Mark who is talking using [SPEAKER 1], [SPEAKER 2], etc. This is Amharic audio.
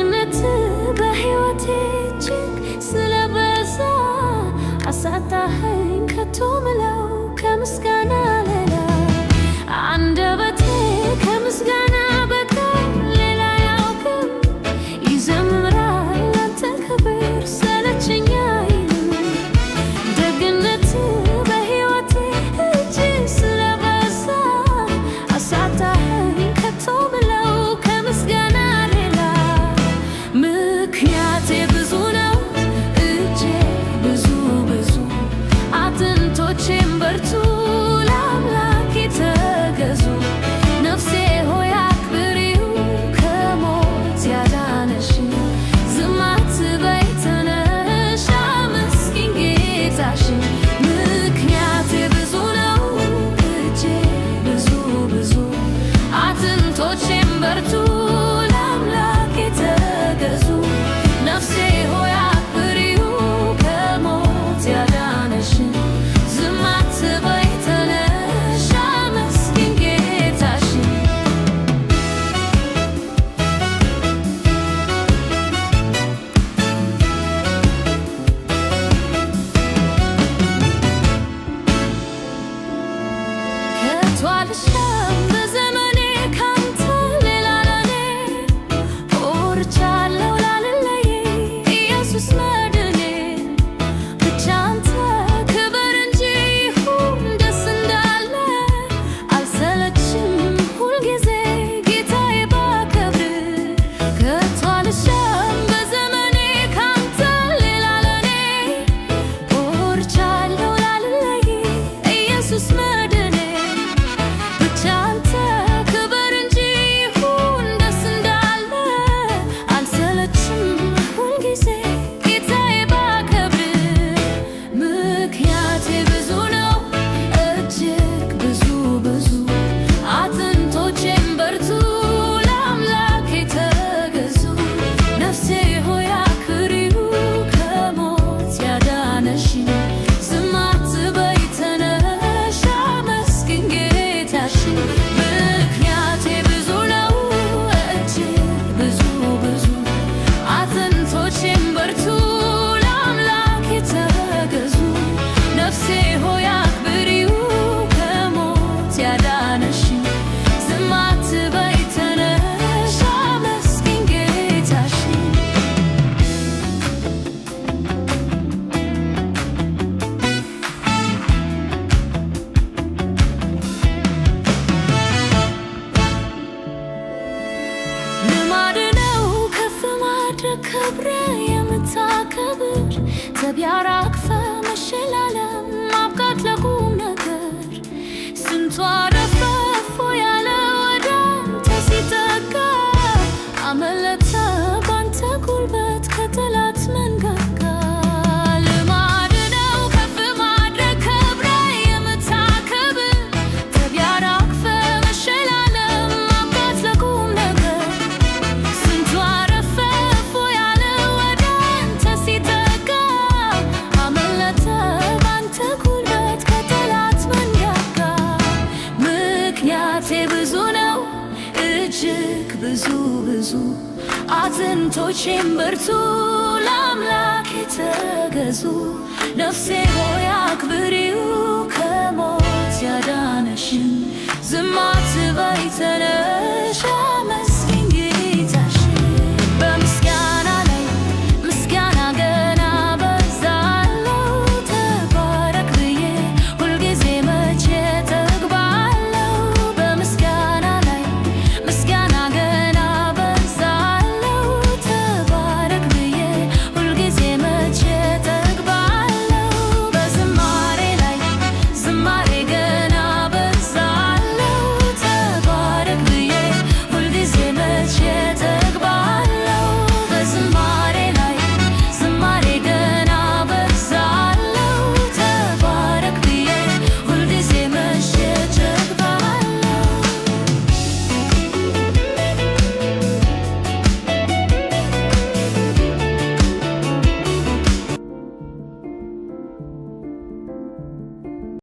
[SPEAKER 1] ደግነት በሕይወቴ እጅግ ስለበዛ አሳጣኸኝ ከቶ ምለው ከምስጋና ሌላ አንደበቴ ከምስጋና በቀር ሌላ አያውቅም። ይዘምራል ላንተ ክብር ሰለቸኝ አይልም። ደግነት በሕይወቴ እጅግ ስለበዛ አሳጣኸኝ ከቶ ምለው ከምስጋና ሌላ ምክንያቴ ብዙ ነው እጅግ ብዙ ብዙ አጥንቶቼም በርቱ ለአምላኬ ተገዙ። ነፍሴ ሆይ አክብሪው ከሞት ያዳነሽን ዝም አትበይ ተነሽ አመስግኝ ጌታሽን። ምክንያቴ ብዙ ነው እጅግ ብዙ ብዙ አጥንቶቼም በርቱ ለአምላኬ ተገዙ። ነፍሴ ሆይ አክብሪው ከሞት ያዳነሽን ዝም አትበይ ተነሽ አመስግኝ ጌታሽን። ከቶ አልሻም በዘመኔ ካንተ ሌላ ለኔ ኮርቻለሁ ላልለይ ኢየሱስ መድኔ። ብቻ አንተ ክበር እንጂ ይሁን ደስ እንዳለ አልሰለችም ሁልጊዜ ጌታዬ ባከብር። ከቶ አልሻም በዘመኔ ካንተ ሌላ ለኔ ኮርቻለሁ ላልለይ ኢየሱስ መድኔ። ብቻ አንተ ክበር እንጂ ይሁን ደስ እንዳለ አልሰለችም ሁልጊዜ ጌታዬ ባከብር። ምክንያቴ ብዙ ነው እጅግ ብዙ ብዙ አጥንቶቼም በርቱ ለአምላኬ ተገዙ። ነፍሴ ሆይ አክብሪው ከሞት ያዳነሽን ዝም አትበይ ተነሽ አመስግኝ ጌታሽን። ምክንያቴ ብዙ ነው እጅግ ብዙ ብዙ አጥንቶቼም በርቱ ለአምላኬ ተገዙ። ነፍሴ ሆይ አክብሪው ከሞት ያዳነሽን ዝም አትበይ ተነሽ አመስግኝ ጌታሽን። ልማድ ነው ከፍ ማድረግ ክብር የምታከብር ተቢያራ አቅፈ መሸላለም ማብቃት ለቁም ነገር። ስንቱ አረፈ እፎ ያለ ወደ አንተ ሲጠጋ አመለጠ ባንተ ጉልበት ከጠላት መንጋጋ። ልማድ ነው ከፍ ማድረግ ክብር የምታከብር ተቢያራ አቅፈ መሸላለም ማብቃት ለቁም ነገር። ስንቱ አረፈ እፎ ያለ ወደ አንተ ሲጠጋ አመለጠ ባንተ ጉልበት ከጠላት መንጋጋ። ምክንያቴ ብዙ ነው እጅግ ብዙ ብዙ አጥንቶቼም በርቱ ለአምላኬ ተገዙ። ነፍሴ ሆይ አክብሪው ከሞት ያዳነሽን ዝም አትበይ ተነሽ